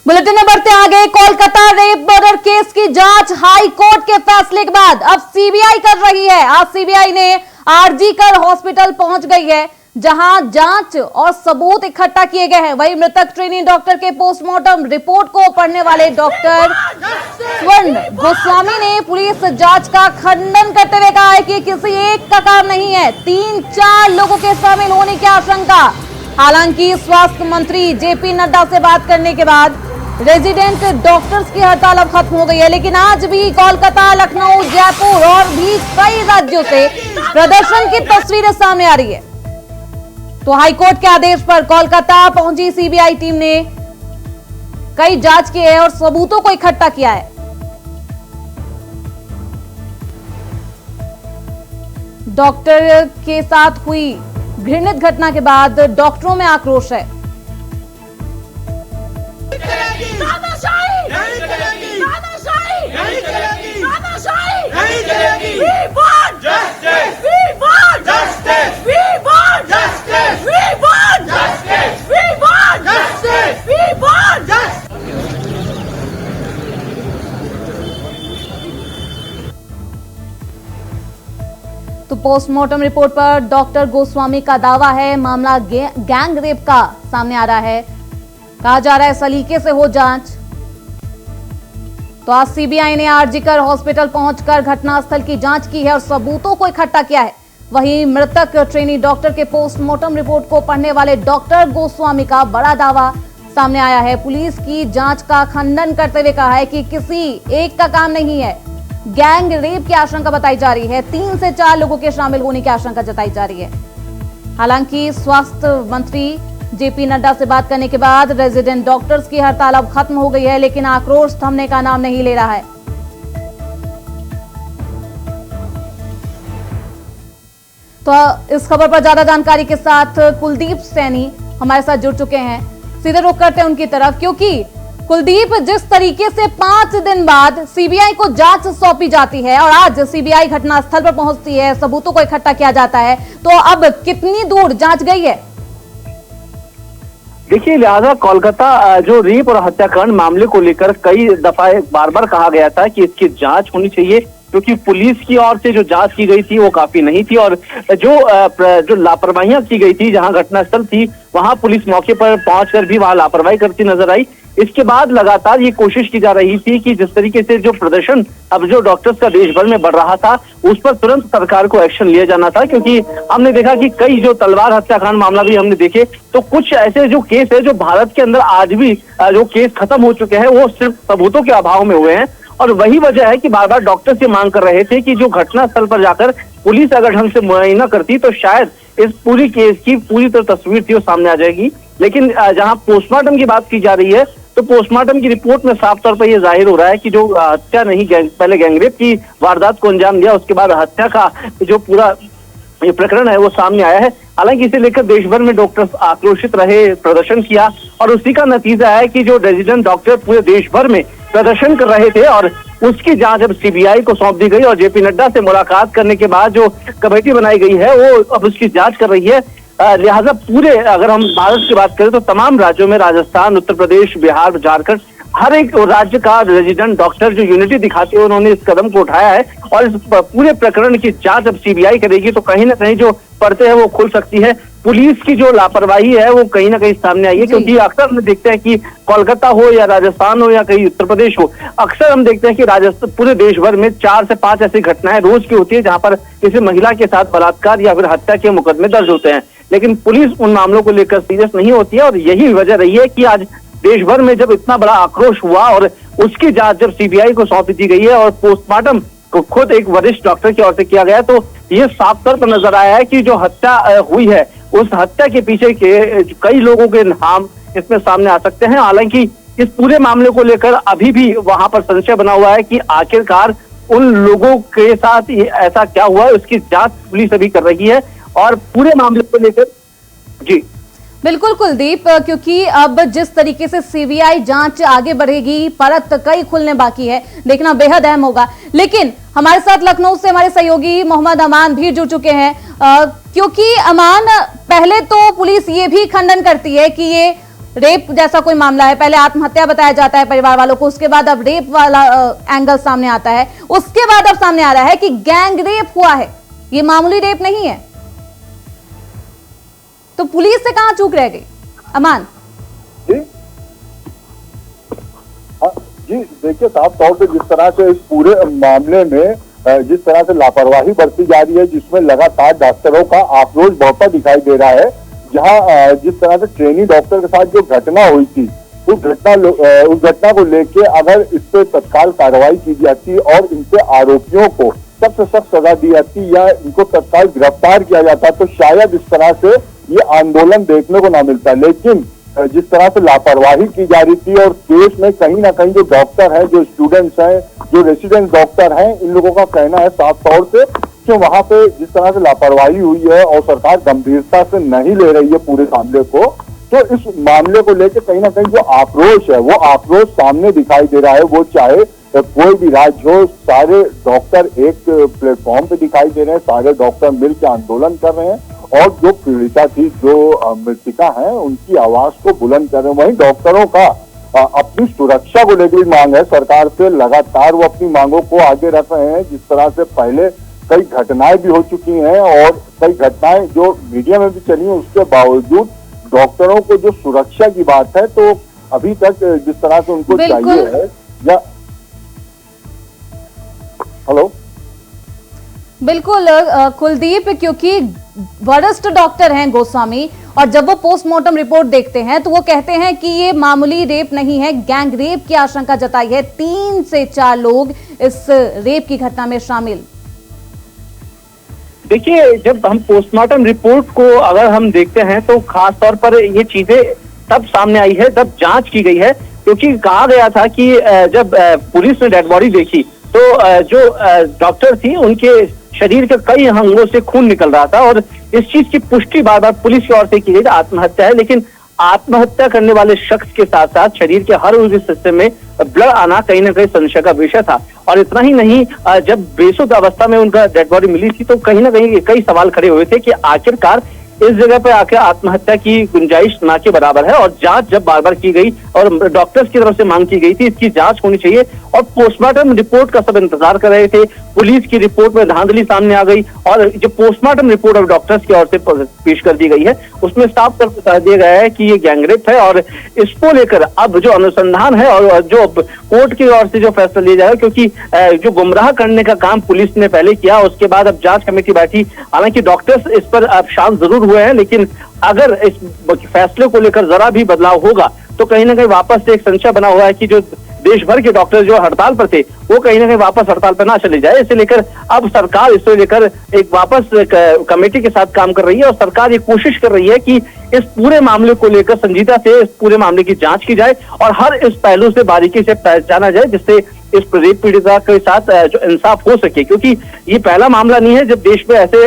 Bulletin में बढ़ते आगे। कोलकाता रेप मर्डर केस की जांच हाई कोर्ट के फैसले के बाद अब सीबीआई कर रही है। आज सीबीआई ने आरजीकर हॉस्पिटल पहुंच गई है, जहां जांच और सबूत इकट्ठा किए गए हैं। वहीं मृतक ट्रेनी डॉक्टर के पोस्टमार्टम रिपोर्ट को पढ़ने वाले डॉक्टर स्वर्ण गोस्वामी ने पुलिस जांच का खंडन करते हुए कहा है कि किसी एक का काम नहीं है, 3-4 लोगों के शामिल होने की आशंका। हालांकि स्वास्थ्य मंत्री जेपी नड्डा से बात करने के बाद रेजिडेंट डॉक्टर्स की हड़ताल अब खत्म हो गई है, लेकिन आज भी कोलकाता, लखनऊ, जयपुर और भी कई राज्यों से प्रदर्शन की तस्वीरें सामने आ रही है। तो हाईकोर्ट के आदेश पर कोलकाता पहुंची सीबीआई टीम ने कई जांच की है और सबूतों को इकट्ठा किया है। डॉक्टर के साथ हुई घृणित घटना के बाद डॉक्टरों में आक्रोश है। तो पोस्टमार्टम रिपोर्ट पर डॉक्टर गोस्वामी का दावा है मामला गैंग रेप का सामने आ रहा है। कहा जा रहा है सलीके से हो जांच। तो आज सीबीआई ने आरजीकर हॉस्पिटल पहुंचकर घटनास्थल की जांच की है और सबूतों को इकट्ठा किया है। वहीं मृतक ट्रेनी डॉक्टर के पोस्टमार्टम रिपोर्ट को पढ़ने वाले डॉक्टर गोस्वामी का बड़ा दावा सामने आया है। पुलिस की जांच का खंडन करते हुए कहा है कि किसी एक का काम नहीं है, गैंग रेप की आशंका बताई जा रही है, 3 से 4 लोगों के शामिल होने की आशंका जताई जा रही है। हालांकि स्वास्थ्य मंत्री जेपी नड्डा से बात करने के बाद रेजिडेंट डॉक्टर्स की हड़ताल अब खत्म हो गई है, लेकिन आक्रोश थमने का नाम नहीं ले रहा है। तो इस खबर पर ज्यादा जानकारी के साथ कुलदीप सैनी हमारे साथ जुड़ चुके हैं। सीधे रुख करते हैं उनकी तरफ, क्योंकि कुलदीप, जिस तरीके से 5 दिन बाद सीबीआई को जांच सौंपी जाती है और आज सीबीआई घटनास्थल पर पहुंचती है, सबूतों को इकट्ठा किया जाता है, तो अब कितनी दूर जांच गई है? देखिए, लिहाजा कोलकाता जो रेप और हत्याकांड मामले को लेकर कई दफा बार बार कहा गया था कि इसकी जांच होनी चाहिए, क्योंकि पुलिस की ओर से जो जांच की गई थी वो काफी नहीं थी और जो लापरवाहियां की गई थी, जहां घटनास्थल थी वहां पुलिस मौके पर पहुंचकर भी वहां लापरवाही करती नजर आई। इसके बाद लगातार ये कोशिश की जा रही थी कि जिस तरीके से जो प्रदर्शन अब जो डॉक्टर्स का देश भर में बढ़ रहा था, उस पर तुरंत सरकार को एक्शन लिया जाना था, क्योंकि हमने देखा कि कई जो तलवार हत्याकांड मामला भी हमने देखे, तो कुछ ऐसे जो केस है जो भारत के अंदर आज भी जो केस खत्म हो चुके हैं वो सिर्फ सबूतों के अभाव में हुए हैं। और वही वजह है कि बार बार डॉक्टर से मांग कर रहे थे कि जो घटनास्थल पर जाकर पुलिस अगर ढंग से मुआयना करती तो शायद इस पूरी केस की पूरी तरह तस्वीर थी वो सामने आ जाएगी। लेकिन जहां पोस्टमार्टम की बात की जा रही है, तो पोस्टमार्टम की रिपोर्ट में साफ तौर पर यह जाहिर हो रहा है कि जो हत्या नहीं, पहले गैंगरेप की वारदात को अंजाम दिया, उसके बाद हत्या का जो पूरा ये प्रकरण है वो सामने आया है। हालांकि इसे लेकर देश भर में डॉक्टर्स आक्रोशित रहे, प्रदर्शन किया और उसी का नतीजा है कि जो रेजिडेंट डॉक्टर पूरे देश भर में प्रदर्शन कर रहे थे और उसकी जांच अब सीबीआई को सौंप दी गई और जेपी नड्डा से मुलाकात करने के बाद जो कमेटी बनाई गई है वो अब उसकी जांच कर रही है। लिहाजा पूरे, अगर हम भारत की बात करें तो तमाम राज्यों में, राजस्थान, उत्तर प्रदेश, बिहार, झारखंड, हर एक राज्य का रेजिडेंट डॉक्टर जो यूनिटी दिखाते हुए उन्होंने इस कदम को उठाया है और इस पूरे प्रकरण की जांच अब सीबीआई करेगी, तो कहीं ना कहीं जो पर्दे हैं वो खुल सकती है। पुलिस की जो लापरवाही है वो कहीं ना कहीं सामने आई है, क्योंकि अक्सर हम देखते हैं कि कोलकाता हो या राजस्थान हो या कहीं उत्तर प्रदेश हो, अक्सर हम देखते हैं कि राजस्थान पूरे देश भर में 4 से 5 ऐसी घटनाएं रोज की होती है जहां पर किसी महिला के साथ बलात्कार या फिर हत्या के मुकदमे दर्ज होते हैं, लेकिन पुलिस उन मामलों को लेकर सीरियस नहीं होती है। और यही वजह रही है कि आज देश भर में जब इतना बड़ा आक्रोश हुआ और उसकी जांच जब सीबीआई को सौंप दी गई है और पोस्टमार्टम को खुद एक वरिष्ठ डॉक्टर की ओर से किया गया, तो ये साफ तौर पर नजर आया है कि जो हत्या हुई है उस हत्या के पीछे के कई लोगों के नाम इसमें सामने आ सकते हैं। हालांकि इस पूरे मामले को लेकर अभी भी वहां पर संशय बना हुआ है कि आखिरकार उन लोगों के साथ ऐसा क्या हुआ है, उसकी जांच पुलिस अभी कर रही है और पूरे मामले को लेकर जी बिल्कुल कुलदीप, क्योंकि अब जिस तरीके से सीबीआई जांच आगे बढ़ेगी, परत कई खुलने बाकी है, देखना बेहद अहम होगा। लेकिन हमारे साथ लखनऊ से हमारे सहयोगी मोहम्मद अमान भी जुड़ चुके हैं, क्योंकि अमान, पहले तो पुलिस ये भी खंडन करती है कि ये रेप जैसा कोई मामला है, पहले आत्महत्या बताया जाता है परिवार वालों को, उसके बाद अब रेप वाला एंगल सामने आता है, उसके बाद अब सामने आ रहा है कि गैंग रेप हुआ है, ये मामूली रेप नहीं है। तो पुलिस से कहां चूक रह गई? अमान जी देखिए, साफ तौर पे जिस तरह से इस पूरे मामले में जिस तरह से लापरवाही बरती जा रही है, जिसमें लगातार डॉक्टरों का आक्रोश बढ़ता दिखाई दे रहा है, जहां जिस तरह से ट्रेनी डॉक्टर के साथ जो घटना हुई थी, उस घटना को लेके अगर इस पे तत्काल कार्रवाई की जाती और इनके आरोपियों को सख्त से सख्त सजा दी जाती या इनको तत्काल गिरफ्तार किया जाता, तो शायद इस तरह से ये आंदोलन देखने को ना मिलता। लेकिन जिस तरह से लापरवाही की जा रही थी और केस में कहीं ना कहीं जो डॉक्टर हैं, जो स्टूडेंट्स हैं, जो रेसिडेंट डॉक्टर हैं, इन लोगों का कहना है साफ तौर से कि वहां पे जिस तरह से लापरवाही हुई है और सरकार गंभीरता से नहीं ले रही है पूरे मामले को, तो इस मामले को लेकर कहीं ना कहीं जो आक्रोश है वो आक्रोश सामने दिखाई दे रहा है। वो चाहे कोई भी राज्य हो, सारे डॉक्टर एक प्लेटफॉर्म पे दिखाई दे रहे हैं, सारे डॉक्टर मिलकर आंदोलन कर रहे हैं और जो पीड़िता थी, जो मृतिका है, उनकी आवाज को बुलंद कर रहे हैं। वहीं डॉक्टरों का अपनी सुरक्षा को लेकर मांग है सरकार से, लगातार वो अपनी मांगों को आगे रख रहे हैं। जिस तरह से पहले कई घटनाएं भी हो चुकी हैं और कई घटनाएं जो मीडिया में भी चली हैं, उसके बावजूद डॉक्टरों को जो सुरक्षा की बात है, तो अभी तक जिस तरह से उनको चाहिए है या हेलो बिल्कुल कुलदीप, क्योंकि वरिष्ठ डॉक्टर हैं गोस्वामी, और जब वो पोस्टमार्टम रिपोर्ट देखते हैं तो वो कहते हैं कि ये मामूली रेप नहीं है, गैंग रेप की आशंका जताई है, 3 से 4 लोग इस रेप की घटना में शामिल। देखिए, जब हम पोस्टमार्टम रिपोर्ट को अगर हम देखते हैं तो खास तौर पर ये चीजें तब सामने आई है जब जांच की गई है, क्योंकि कहा गया था कि जब पुलिस ने डेड बॉडी देखी तो जो डॉक्टर थी उनके शरीर के कई अंगों से खून निकल रहा था और इस चीज की पुष्टि बार बार पुलिस की ओर से की गई आत्महत्या है। लेकिन आत्महत्या करने वाले शख्स के साथ साथ शरीर के हर उस हिस्से में ब्लड आना कहीं ना कहीं संशय का विषय था। और इतना ही नहीं, जब बेसुध अवस्था में उनका डेड बॉडी मिली थी तो कहीं ना कहीं कई सवाल खड़े हुए थे कि आखिरकार इस जगह पर आके आत्महत्या की गुंजाइश ना के बराबर है। और जांच जब बार बार की गई और डॉक्टर्स की तरफ से मांग की गई थी इसकी जांच होनी चाहिए और पोस्टमार्टम रिपोर्ट का सब इंतजार कर रहे थे। पुलिस की रिपोर्ट में धांधली सामने आ गई और जो पोस्टमार्टम रिपोर्ट अब डॉक्टर्स की ओर से पेश कर दी गई है उसमें साफ तौर पर बता दिया गया है कि ये गैंगरेप है और इसको लेकर अब जो अनुसंधान है और जो कोर्ट की ओर से जो फैसला लिया जाएगा, क्योंकि जो गुमराह करने का काम पुलिस ने पहले किया उसके बाद अब जांच कमेटी बैठी। हालांकि डॉक्टर्स इस पर अब शांत जरूर हुए हैं, लेकिन अगर इस फैसले को लेकर जरा भी बदलाव होगा तो कहीं ना कहीं वापस से एक संशय बना हुआ है कि जो देश भर के डॉक्टर जो हड़ताल पर थे वो कहीं ना कहीं वापस हड़ताल पर ना चले जाए। इसे लेकर अब सरकार इसको लेकर एक वापस कमेटी के साथ काम कर रही है और सरकार ये कोशिश कर रही है कि इस पूरे मामले को लेकर संजीदा से इस पूरे मामले की जांच की जाए और हर इस पहलू से बारीकी से पहचाना जाए जिससे इस रेप पीड़िता के साथ जो इंसाफ हो सके। क्योंकि ये पहला मामला नहीं है जब देश में ऐसे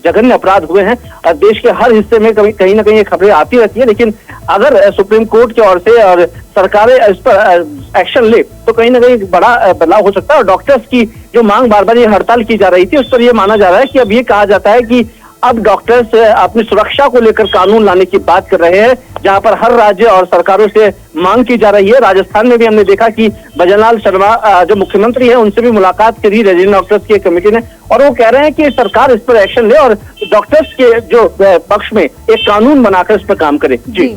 जघन्य अपराध हुए हैं। देश के हर हिस्से में कभी कहीं ना कहीं ये खबरें आती रहती है, लेकिन अगर सुप्रीम कोर्ट की ओर से और सरकारें इस पर एक्शन ले तो कहीं ना कहीं बड़ा बदलाव हो सकता है। और डॉक्टर्स की जो मांग बार बार ये हड़ताल की जा रही थी उस पर यह माना जा रहा है कि अब ये कहा जाता है कि अब डॉक्टर्स अपनी सुरक्षा को लेकर कानून लाने की बात कर रहे हैं, जहां पर हर राज्य और सरकारों से मांग की जा रही है। राजस्थान में भी हमने देखा कि भजनलाल शर्मा जो मुख्यमंत्री है उनसे भी मुलाकात करी रेजिडेंट डॉक्टर्स की कमेटी ने और वो कह रहे हैं कि सरकार इस पर एक्शन ले और डॉक्टर्स के जो पक्ष में एक कानून बनाकर इस पर काम करे। जी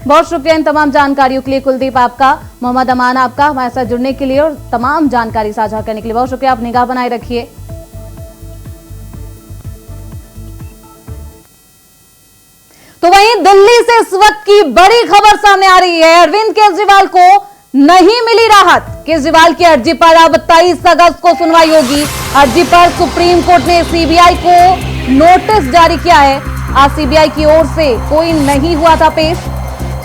बहुत शुक्रिया इन तमाम जानकारियों के लिए कुलदीप आपका, मोहम्मद अमान आपका हमारे साथ जुड़ने के लिए और तमाम जानकारी साझा करने के लिए बहुत शुक्रिया। आप निगाह बनाए रखिए। तो वहीं दिल्ली से इस वक्त की बड़ी खबर सामने आ रही है, अरविंद केजरीवाल को नहीं मिली राहत। केजरीवाल की अर्जी पर अब 23 अगस्त को सुनवाई होगी। अर्जी पर सुप्रीम कोर्ट ने सीबीआई को नोटिस जारी किया है। आज सीबीआई की ओर से कोई नहीं हुआ था पेश।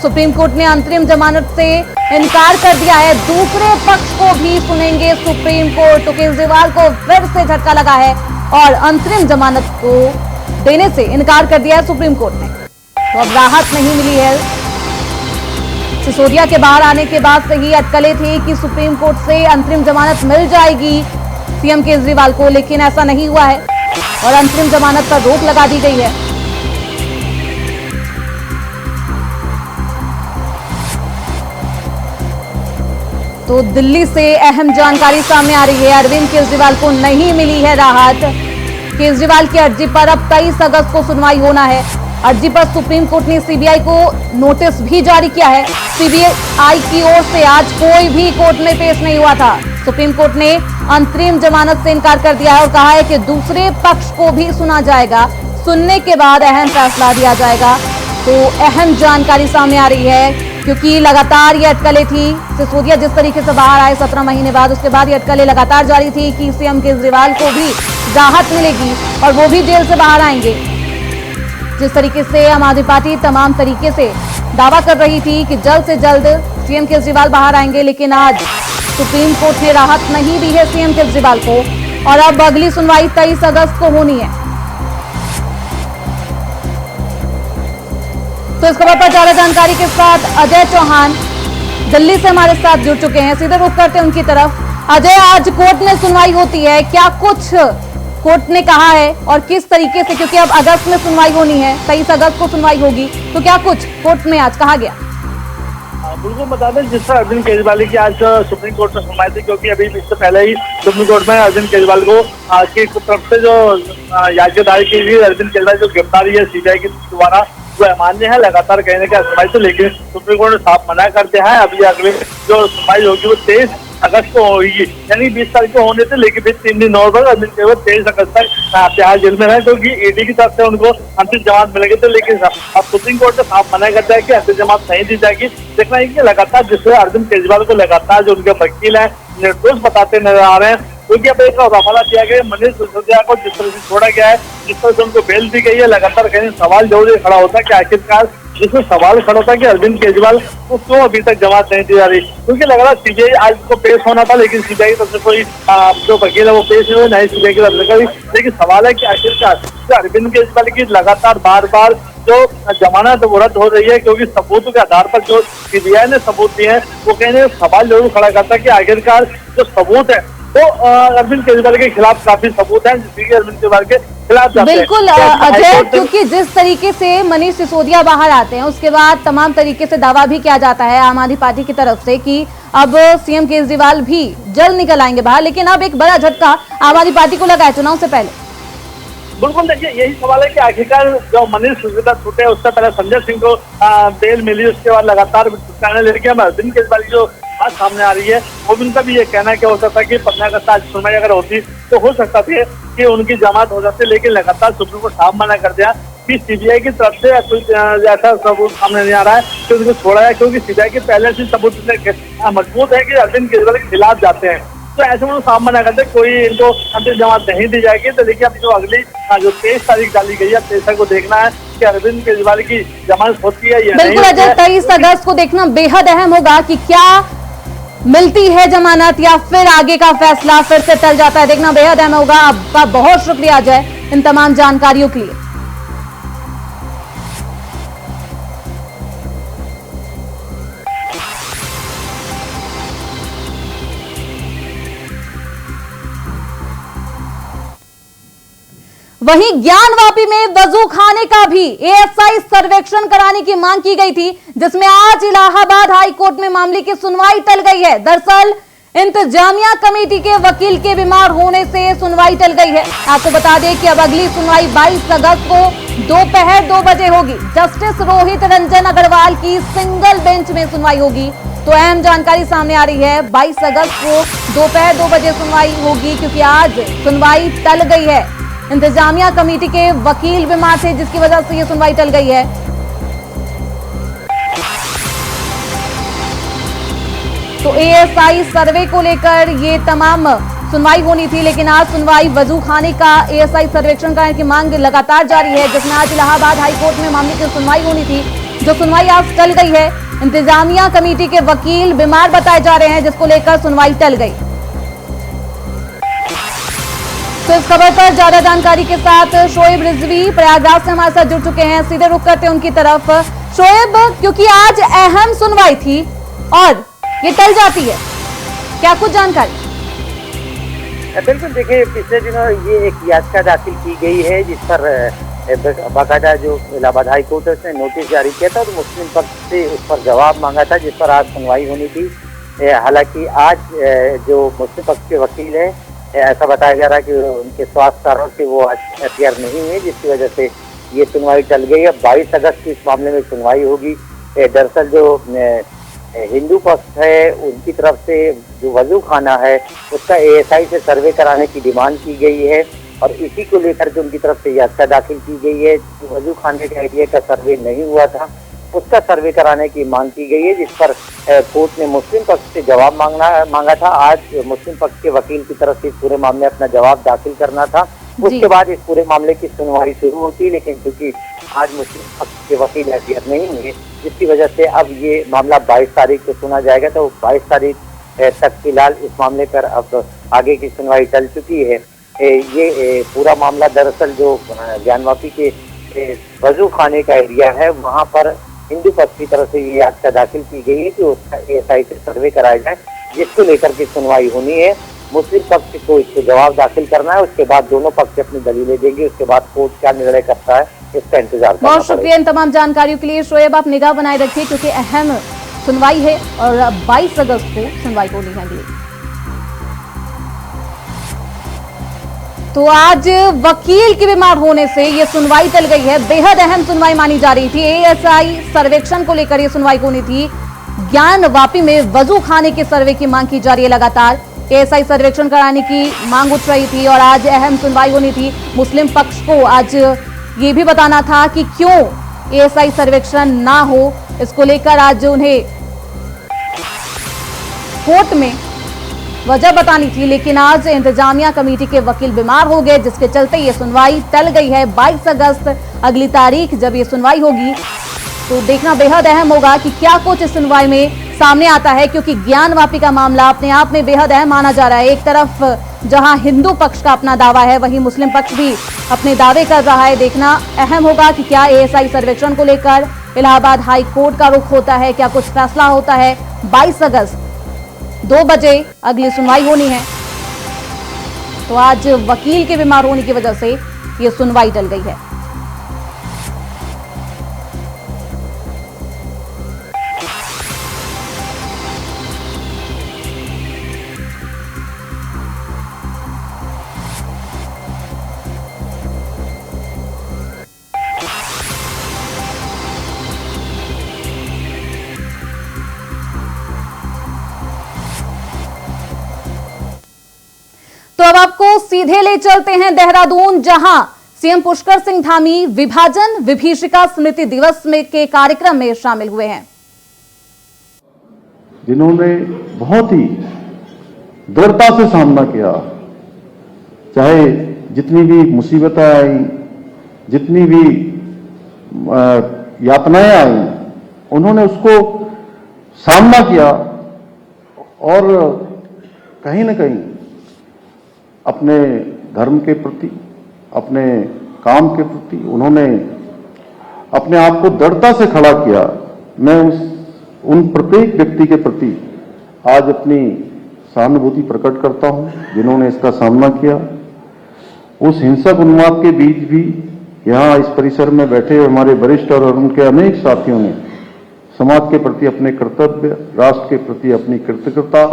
सुप्रीम कोर्ट ने अंतरिम जमानत से इनकार कर दिया है। दूसरे पक्ष को भी सुनेंगे सुप्रीम कोर्ट। तो केजरीवाल को फिर से झटका लगा है और अंतरिम जमानत को देने से इनकार कर दिया है सुप्रीम कोर्ट ने। तो अब राहत नहीं मिली है। सिसोदिया के बाहर आने के बाद से ही अटकलें थी कि सुप्रीम कोर्ट से अंतरिम जमानत मिल जाएगी सीएम केजरीवाल को, लेकिन ऐसा नहीं हुआ है और अंतरिम जमानत पर रोक लगा दी गई है। तो दिल्ली से अहम जानकारी सामने आ रही है। अरविंद केजरीवाल को नहीं मिली है राहत। केजरीवाल की अर्जी पर अब 23 अगस्त को सुनवाई होना है। अर्जी पर सुप्रीम कोर्ट ने सीबीआई को नोटिस भी जारी किया है। सीबीआई की ओर से आज कोई भी कोर्ट में पेश नहीं हुआ था। सुप्रीम कोर्ट ने अंतरिम जमानत से इनकार कर दिया है और कहा है कि दूसरे पक्ष को भी सुना जाएगा। सुनने के बाद अहम फैसला दिया जाएगा। तो अहम जानकारी सामने आ रही है क्योंकि लगातार ये अटकलें थी। सिसोदिया जिस तरीके से बाहर आए 17 महीने बाद, उसके बाद ये अटकलें लगातार जारी थी कि सीएम केजरीवाल को भी राहत मिलेगी और वो भी जेल से बाहर आएंगे। जिस तरीके से आम आदमी पार्टी तमाम तरीके से दावा कर रही थी कि जल्द से जल्द सीएम केजरीवाल बाहर आएंगे, लेकिन आज सुप्रीम कोर्ट ने राहत नहीं दी है सीएम केजरीवाल को और अब अगली सुनवाई 23 अगस्त को होनी है। तो इस खबर पर ज्यादा जानकारी के साथ अजय चौहान दिल्ली से हमारे साथ जुड़ चुके हैं। सीधे रुख करते हैं उनकी तरफ। अजय, आज कोर्ट में सुनवाई होती है, क्या कुछ कोर्ट ने कहा है और किस तरीके से, क्योंकि अब अगस्त में सुनवाई होनी है, 23 अगस्त को सुनवाई होगी, तो क्या कुछ कोर्ट में आज कहा गया? बिल्कुल बता दें, जिस तरह अरविंद केजरीवाल की आज सुप्रीम कोर्ट में सुनवाई थी, क्योंकि अभी इससे पहले ही सुप्रीम कोर्ट में अरविंद केजरीवाल को की तरफ से जो याचिका दायर की गई, अरविंद केजरीवाल जो गिरफ्तारी है सीबीआई के द्वारा वो अमान्य है, लगातार कहने का सुनवाई तो, लेकिन सुप्रीम कोर्ट ने साफ मना कर दिया है। अभी अगले जो सुनवाई होगी वो 23 अगस्त को होगी, यानी 20 तारीख को होने थे, लेकिन फिर 3 दिन और बाद अरविंद केजरीवाल 23 अगस्त तक तिहाड़ जेल में रहे, क्योंकि ईडी की तरफ से उनको अंतिम जमानत मिलेगी। तो लेकिन अब सुप्रीम कोर्ट ने साफ मना कर दिया है कि अंतिम जमानत नहीं दी जाएगी। देखना है कि लगातार जिससे अरविंद केजरीवाल को लगातार जो उनके वकील है निर्दोष बताते नजर आ रहे हैं, क्योंकि अब एक रफाला दिया गया मनीष सिसोदिया को जिस तरह से छोड़ा गया है, जिस तरह से उनको बेल दी गई है, लगातार कहीं सवाल जरूर खड़ा होता है कि आखिरकार जिसमें सवाल खड़ा होता है कि अरविंद केजरीवाल को क्यों अभी तक जमानत नहीं दी जा रही, क्योंकि लग रहा सीबीआई आज को पेश होना था, लेकिन सीबीआई की तरफ से कोई जो वकील है वो पेश नहीं हुए, नहीं सीबीआई की तरफ से कभी। लेकिन सवाल है कि आखिरकार अरविंद केजरीवाल की लगातार बार बार जो जमानत वो रद्द हो रही है, क्योंकि सबूतों के आधार पर जो सीबीआई ने सबूत दिए हैं वो कहने सवाल जरूर खड़ा करता है कि आखिरकार जो सबूत है तो अरविंद केजरीवाल के खिलाफ काफी सबूत हैं, जिसके अरविंद केजरीवाल के खिलाफ बिल्कुल अजय, क्योंकि जिस तरीके से मनीष सिसोदिया बाहर आते हैं उसके बाद तमाम तरीके से दावा भी किया जाता है आम आदमी पार्टी की तरफ से कि अब सीएम केजरीवाल भी जल्द निकल आएंगे बाहर, लेकिन अब एक बड़ा झटका आम आदमी पार्टी को लगा है चुनाव से पहले। बिल्कुल, देखिए यही सवाल है कि आखिरकार जो मनीष सिसोदिया छूटे उससे पहले संजय सिंह को बेल मिली, उसके बाद लगातार लेके अरविंद केजरीवाल की जो बात सामने आ रही है वो भी उनका भी ये कहना क्या हो सकता है कि 15 अगस्त आज सुनवाई अगर होती तो हो सकता था कि उनकी जमानत हो जाती, लेकिन लगातार सुप्रीम कोर्ट साफ मना कर दिया कि सीबीआई की तरफ से कुछ ऐसा सबूत सामने नहीं आ रहा है कि उनको छोड़ा है, क्योंकि सीबीआई के पहले से सबूत मजबूत है कि अरविंद केजरीवाल के खिलाफ जाते हैं। तो ऐसे में साफ मना करते कोई इनको अंतिम जमानत नहीं दी जाएगी। तो देखिए अब जो अगली जो 23 तारीख डाली गई है, 23 तारीख को देखना है कि अरविंद केजरीवाल की जमानत होती है या नहीं। बिल्कुल अजय, 23 अगस्त को देखना बेहद अहम होगा कि क्या मिलती है जमानत या फिर आगे का फैसला फिर से टल जाता है, देखना बेहद अहम होगा। आपका बहुत शुक्रिया अजय इन तमाम जानकारियों के लिए। वहीं ज्ञानवापी में वजू खाने का भी एएसआई सर्वेक्षण कराने की मांग की गई थी, जिसमें आज इलाहाबाद हाई कोर्ट में मामले की सुनवाई टल गई है। दरअसल इंतजामिया कमेटी के वकील के बीमार होने से सुनवाई टल गई है। आपको बता दें कि अब अगली सुनवाई 22 अगस्त को दोपहर 2 बजे होगी। जस्टिस रोहित रंजन अग्रवाल की सिंगल बेंच में सुनवाई होगी। तो अहम जानकारी सामने आ रही है, 22 अगस्त को दोपहर 2 बजे सुनवाई होगी, क्योंकि आज सुनवाई टल गई है। इंतजामिया कमेटी के वकील बीमार थे, जिसकी वजह से ये सुनवाई टल गई है। तो एएसआई सर्वे को लेकर ये तमाम सुनवाई होनी थी, लेकिन आज सुनवाई वजू खाने का एएसआई सर्वेक्षण कराने की मांग लगातार जारी है, जिसमें आज इलाहाबाद हाई कोर्ट में मामले की सुनवाई होनी थी, जो सुनवाई आज टल गई है। इंतजामिया कमेटी के वकील बीमार बताए जा रहे हैं, जिसको लेकर सुनवाई टल गई। तो इस खबर पर ज्यादा जानकारी के साथ शोएब रिजवी प्रयागराज से हमारे साथ जुड़ चुके हैं। सीधे रुख करते हैं उनकी तरफ। शोएब, क्योंकि आज अहम सुनवाई थी और ये टल जाती है, क्या कुछ जानकारी? बिल्कुल, देखिए पिछले दिनों ये एक याचिका दाखिल की गई है, जिस पर बाकायदा जो इलाहाबाद हाई कोर्ट ने नोटिस जारी किया था और मुस्लिम पक्ष से उस पर जवाब मांगा था, जिस पर आज सुनवाई होनी थी। हालांकि आज जो मुस्लिम पक्ष के वकील हैं, ऐसा बताया जा रहा है कि उनके स्वास्थ्य कारणों से वो आज अपियर नहीं हुए, जिसकी वजह से ये सुनवाई टल गई। अब 22 अगस्त की इस मामले में सुनवाई होगी। दरअसल जो हिंदू पक्ष है उनकी तरफ से जो वजू खाना है उसका ASI से सर्वे कराने की डिमांड की गई है और इसी को लेकर के उनकी तरफ से याचिका दाखिल की गई है। जो वजू खाने के एरिया का सर्वे नहीं हुआ था उसका सर्वे कराने की मांग की गई है, जिस पर कोर्ट ने मुस्लिम पक्ष से जवाब मांगा था। आज मुस्लिम पक्ष के वकील की तरफ से इस पूरे मामले अपना जवाब दाखिल करना था, उसके बाद इस पूरे मामले की सुनवाई शुरू होती। लेकिन क्योंकि आज मुस्लिम पक्ष के वकील हैसियत नहीं हुए, जिसकी वजह से अब ये मामला 22 तारीख को सुना जाएगा। तो 22 तारीख तक फिलहाल इस मामले पर अब आगे की सुनवाई चल चुकी है। ये पूरा मामला दरअसल जो ज्ञानवापी के वजू खाने का एरिया है वहाँ पर हिंदू पक्ष की तरफ से ये याचिका दाखिल की गई है कि उसका ASI से सर्वे कराया जाए, जिसको लेकर के सुनवाई होनी है। मुस्लिम पक्ष को इसको जवाब दाखिल करना है, उसके बाद दोनों पक्ष अपनी दलीलें देंगे, उसके बाद कोर्ट क्या निर्णय करता है इसका इंतजार करना। बहुत शुक्रिया इन तमाम जानकारियों के लिए। शोएब, आप निगाह बनाए रखिए क्योंकि अहम सुनवाई है और 22 अगस्त को सुनवाई होनी है अगली। तो आज वकील के बीमार होने से यह सुनवाई टल गई है। बेहद अहम सुनवाई मानी जा रही थी। ASI सर्वेक्षण को लेकर यह सुनवाई होनी थी। ज्ञानवापी में वजू खाने के सर्वे की मांग की जा रही है। लगातार ASI सर्वेक्षण कराने की मांग उठ रही थी और आज अहम सुनवाई होनी थी। मुस्लिम पक्ष को आज ये भी बताना था कि क्यों ASI सर्वेक्षण ना हो, इसको लेकर आज उन्हें कोर्ट में वजह बतानी थी। लेकिन आज इंतजामिया कमेटी के वकील बीमार हो गए, जिसके चलते ये सुनवाई टल गई है। 22 अगस्त अगली तारीख जब ये सुनवाई होगी तो देखना बेहद अहम होगा कि क्या कुछ इस सुनवाई में सामने आता है, क्योंकि ज्ञानवापी का मामला अपने आप में बेहद अहम माना जा रहा है। एक तरफ जहां हिंदू पक्ष का अपना दावा है, वहीं मुस्लिम पक्ष भी अपने दावे कर रहा है। देखना अहम होगा कि क्या ASI सर्वेक्षण को लेकर इलाहाबाद हाई कोर्ट का रुख होता है, क्या कुछ फैसला होता है। 22 अगस्त 2 बजे अगली सुनवाई होनी है। तो आज वकील के बीमार होने की वजह से यह सुनवाई टल गई है। तो अब आपको सीधे ले चलते हैं देहरादून, जहां सीएम पुष्कर सिंह धामी विभाजन विभीषिका स्मृति दिवस में के कार्यक्रम में शामिल हुए हैं। जिन्होंने बहुत ही दृढ़ता से सामना किया, चाहे जितनी भी मुसीबतें आई, जितनी भी यातनाएं आई, उन्होंने उसको सामना किया और कहीं न कहीं अपने धर्म के प्रति, अपने काम के प्रति उन्होंने अपने आप को दृढ़ता से खड़ा किया। मैं उन प्रत्येक व्यक्ति के प्रति आज अपनी सहानुभूति प्रकट करता हूं जिन्होंने इसका सामना किया। उस हिंसक उन्माद के बीच भी यहाँ इस परिसर में बैठे हमारे वरिष्ठ और उनके अनेक साथियों ने समाज के प्रति अपने कर्तव्य, राष्ट्र के प्रति अपनी कृतज्ञता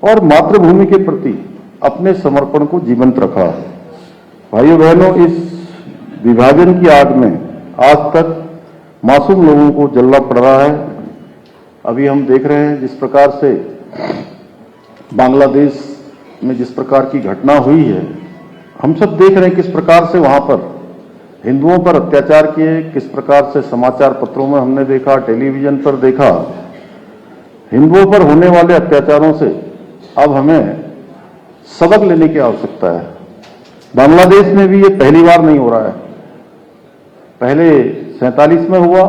और मातृभूमि के प्रति अपने समर्पण को जीवंत रखा। भाइयों बहनों, इस विभाजन की आग में आज तक मासूम लोगों को जलना पड़ रहा है। अभी हम देख रहे हैं जिस प्रकार से बांग्लादेश में जिस प्रकार की घटना हुई है, हम सब देख रहे हैं किस प्रकार से वहां पर हिंदुओं पर अत्याचार किए, किस प्रकार से समाचार पत्रों में हमने देखा, टेलीविजन पर देखा। हिंदुओं पर होने वाले अत्याचारों से अब हमें सबक लेने की आवश्यकता है। बांग्लादेश में भी ये पहली बार नहीं हो रहा है। पहले 47 में हुआ,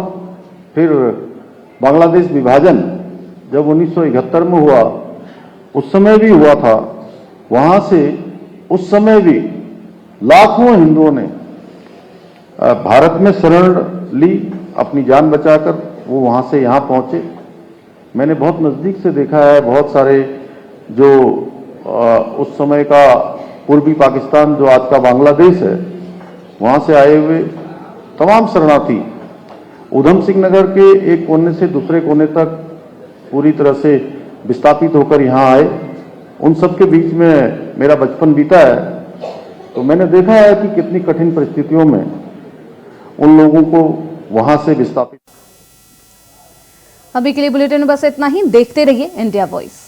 फिर बांग्लादेश विभाजन जब 1971 में हुआ, उस समय भी हुआ था। वहां से उस समय भी लाखों हिंदुओं ने भारत में शरण ली, अपनी जान बचाकर वो वहां से यहां पहुंचे। मैंने बहुत नजदीक से देखा है, बहुत सारे जो उस समय का पूर्वी पाकिस्तान जो आज का बांग्लादेश है, वहां से आए हुए तमाम शरणार्थी उधम सिंह नगर के एक कोने से दूसरे कोने तक पूरी तरह से विस्थापित होकर यहाँ आए, उन सब के बीच में मेरा बचपन बीता है, तो मैंने देखा है कि कितनी कठिन परिस्थितियों में उन लोगों को वहां से विस्थापित। अभी के लिए बुलेटिन में बस इतना ही। देखते रहिए इंडिया वॉइस।